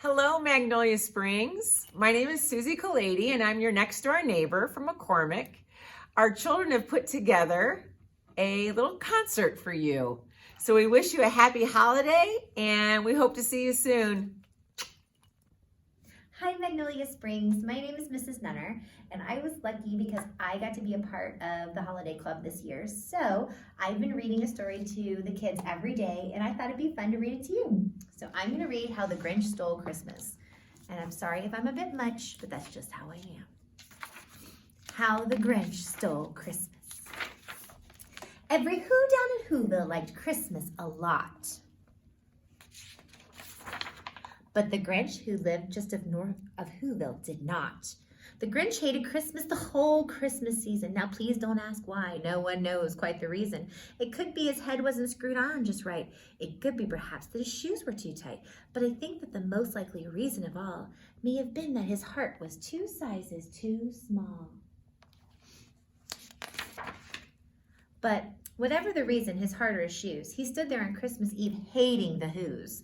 Hello, Magnolia Springs. My name is Susie Kalady, and I'm your next door neighbor from McCormick. Our children have put together a little concert for you. So we wish you a happy holiday, and we hope to see you soon. Hi, Magnolia Springs. My name is Mrs. Nunner, and I was lucky because I got to be a part of the Holiday Club this year. So I've been reading a story to the kids every day, and I thought it'd be fun to read it to you. So I'm going to read How the Grinch Stole Christmas. And I'm sorry if I'm a bit much, but that's just how I am. How the Grinch Stole Christmas. Every who down in Whoville liked Christmas a lot. But the Grinch, who lived just north of Whoville, did not. The Grinch hated Christmas the whole Christmas season. Now, please don't ask why. No one knows quite the reason. It could be his head wasn't screwed on just right. It could be perhaps that his shoes were too tight. But I think that the most likely reason of all may have been that his heart was 2 sizes too small. But whatever the reason, his heart or his shoes, he stood there on Christmas Eve hating the Whos,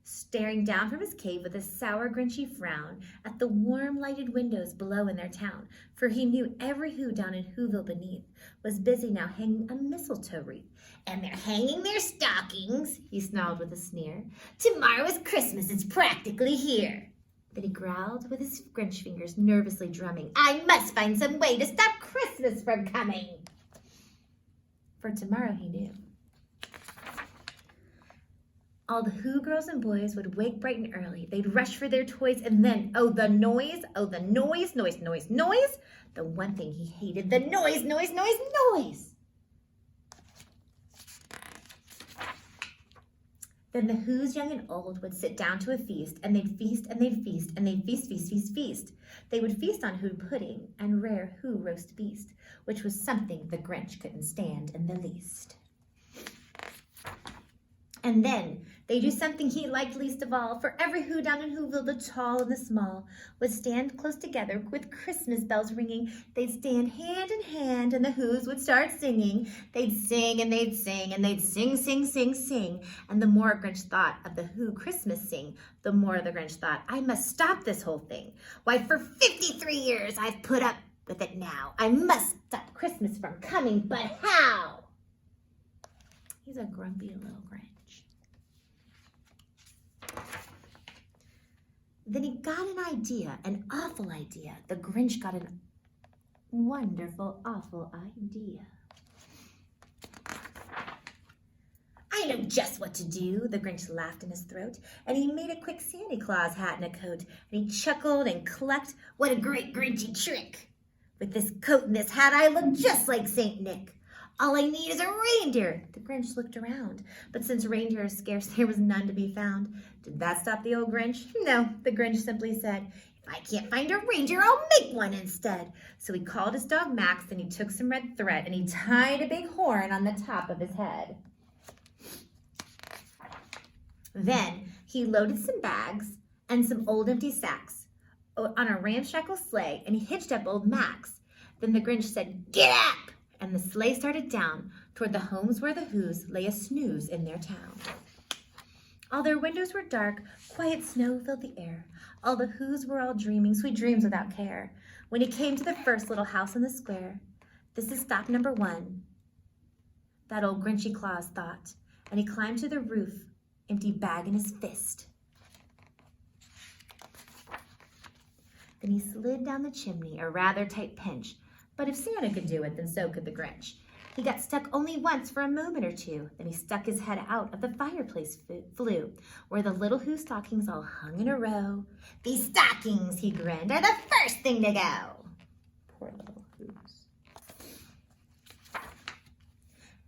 staring down from his cave with a sour, grinchy frown at the warm, lighted windows below in their town, for he knew every Who down in Whoville beneath was busy now hanging a mistletoe wreath. And they're hanging their stockings, he snarled with a sneer. Tomorrow is Christmas, it's practically here. Then he growled with his Grinch fingers nervously drumming, I must find some way to stop Christmas from coming. For tomorrow he knew. All the Who girls and boys would wake bright and early. They'd rush for their toys, and then, oh, the noise, noise. The one thing he hated, the noise. Then the Who's young and old would sit down to a feast, and they'd feast, and they'd feast, and they'd feast. They would feast on Who pudding and rare Who roast beast, which was something the Grinch couldn't stand in the least. And then they do something he liked least of all, for every Who down in Whoville, the tall and the small, would stand close together with Christmas bells ringing. They'd stand hand in hand, and the Whos would start singing. They'd sing, and they'd sing, and they'd sing. And the more Grinch thought of the Who Christmas sing, the more the Grinch thought, I must stop this whole thing. Why, for 53 years I've put up with it now. I must stop Christmas from coming, but how? He's a grumpy little Grinch. Then he got an idea, an awful idea. The Grinch got a wonderful, awful idea. I know just what to do, the Grinch laughed in his throat, and he made a quick Santa Claus hat and a coat, and he chuckled and clucked, what a great Grinchy trick! With this coat and this hat, I look just like Saint Nick. All I need is a reindeer. The Grinch looked around, but since reindeer is scarce, there was none to be found. Did that stop the old Grinch? No, the Grinch simply said, if I can't find a reindeer, I'll make one instead. So he called his dog Max, and he took some red thread, and he tied a big horn on the top of his head. Then he loaded some bags and some old empty sacks on a ramshackle sleigh, and he hitched up old Max. Then the Grinch said, get up! And the sleigh started down toward the homes where the Whos lay a snooze in their town. All their windows were dark, quiet snow filled the air. All the Whos were all dreaming sweet dreams without care. When he came to the first little house in the square, this is stop number 1, that old Grinchy Claus thought, and he climbed to the roof, empty bag in his fist. Then he slid down the chimney, a rather tight pinch, but if Santa could do it, then so could the Grinch. He got stuck only once for a moment or two. Then he stuck his head out of the fireplace flue, where the little Who stockings all hung in a row. These stockings, he grinned, are the first thing to go. Poor little Whos.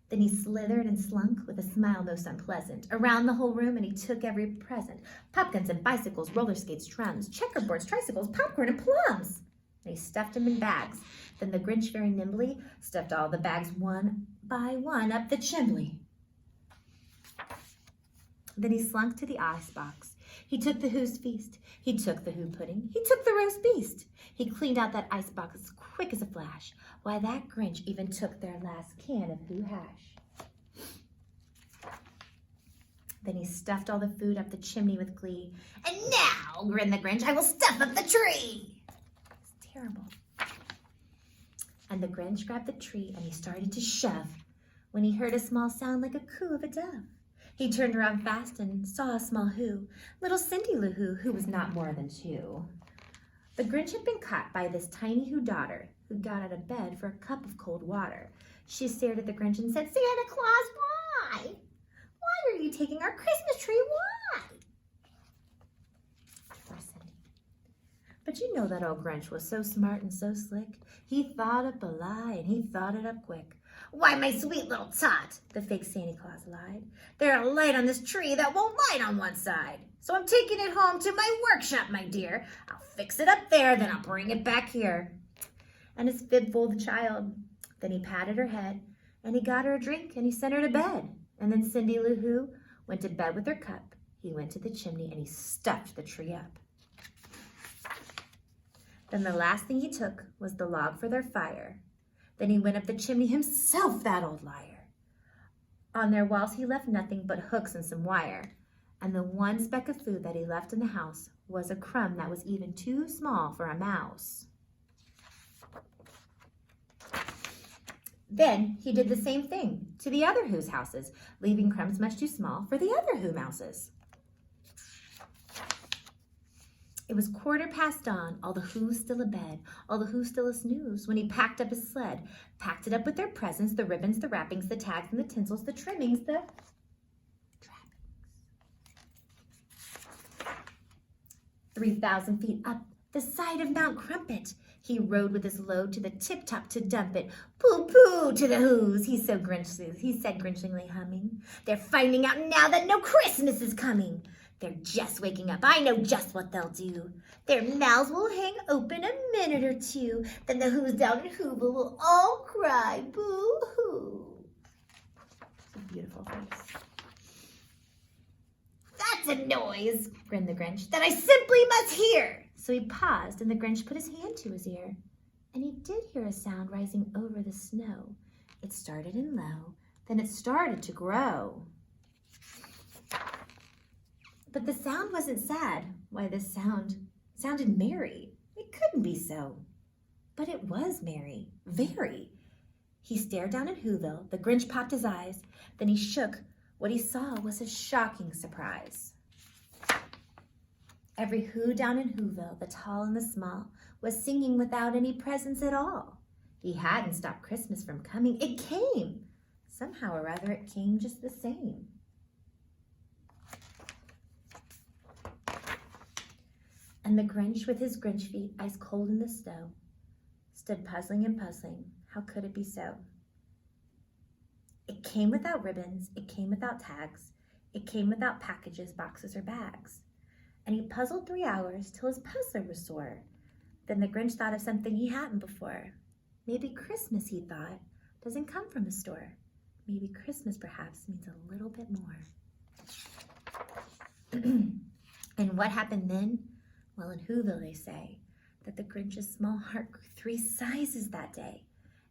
Then he slithered and slunk with a smile most unpleasant around the whole room, and he took every present. Pumpkins and bicycles, roller skates, drums, checkerboards, tricycles, popcorn, and plums. And he stuffed them in bags. Then the Grinch very nimbly stuffed all the bags one by one up the chimney. Then he slunk to the icebox. He took the Who's feast. He took the Who pudding. He took the roast beast. He cleaned out that icebox as quick as a flash. Why, that Grinch even took their last can of Who hash. Then he stuffed all the food up the chimney with glee. "And now," grinned the Grinch, "I will stuff up the tree." It's terrible. And the Grinch grabbed the tree and he started to shove when he heard a small sound like a coo of a dove. He turned around fast and saw a small who, little Cindy Lou Who, who was not more than 2. The Grinch had been caught by this tiny Who daughter, who got out of bed for a cup of cold water. She stared at the Grinch and said, "Santa Claus, why? Why are you taking our Christmas tree? Why?" Poor Cindy. But you know that old Grinch was so smart and so slick. He thought up a lie and he thought it up quick. "Why, my sweet little tot," the fake Santa Claus lied, "there's a light on this tree that won't light on one side. So I'm taking it home to my workshop, my dear. I'll fix it up there, then I'll bring it back here." And his fib fooled the child. Then he patted her head, and he got her a drink, and he sent her to bed. And then Cindy Lou Who went to bed with her cup. He went to the chimney, and he stuffed the tree up. Then the last thing he took was the log for their fire. Then he went up the chimney himself, that old liar. On their walls he left nothing but hooks and some wire. And the one speck of food that he left in the house was a crumb that was even too small for a mouse. Then he did the same thing to the other Who's houses, leaving crumbs much too small for the other Who mouses. It was 1/4 dawn, all the Who's still abed, all the Who's still a snooze, when he packed up his sled, packed it up with their presents, the ribbons, the wrappings, the tags, and the tinsels, the trimmings, the trappings. 3,000 feet up the side of Mount Crumpet, he rode with his load to the tip-top to dump it. "Pooh-pooh to the Who's," he said grinchingly humming. "They're finding out now that no Christmas is coming. They're just waking up. I know just what they'll do. Their mouths will hang open a minute or two. Then the Who's down in Whoville will all cry boo-hoo." It's a beautiful face. "That's a noise," grinned the Grinch, "that I simply must hear." So he paused, and the Grinch put his hand to his ear. And he did hear a sound rising over the snow. It started in low, then it started to grow. But the sound wasn't sad. Why, the sound sounded merry. It couldn't be so. But it was merry, very. He stared down at Whoville. The Grinch popped his eyes. Then he shook. What he saw was a shocking surprise. Every Who down in Whoville, the tall and the small, was singing without any presents at all. He hadn't stopped Christmas from coming. It came. Somehow or other, it came just the same. And the Grinch, with his Grinch feet ice cold in the snow, stood puzzling and puzzling. How could it be so? It came without ribbons. It came without tags. It came without packages, boxes, or bags. And he puzzled 3 hours till his puzzler was sore. Then the Grinch thought of something he hadn't before. Maybe Christmas, he thought, doesn't come from a store. Maybe Christmas perhaps means a little bit more. And what happened then? Well, in Whoville they say that the Grinch's small heart grew 3 sizes that day.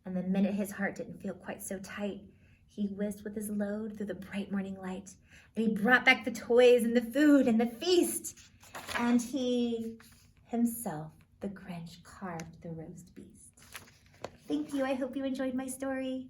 And the minute his heart didn't feel quite so tight, he whizzed with his load through the bright morning light. And he brought back the toys and the food and the feast. And he himself, the Grinch, carved the roast beast. Thank you. I hope you enjoyed my story.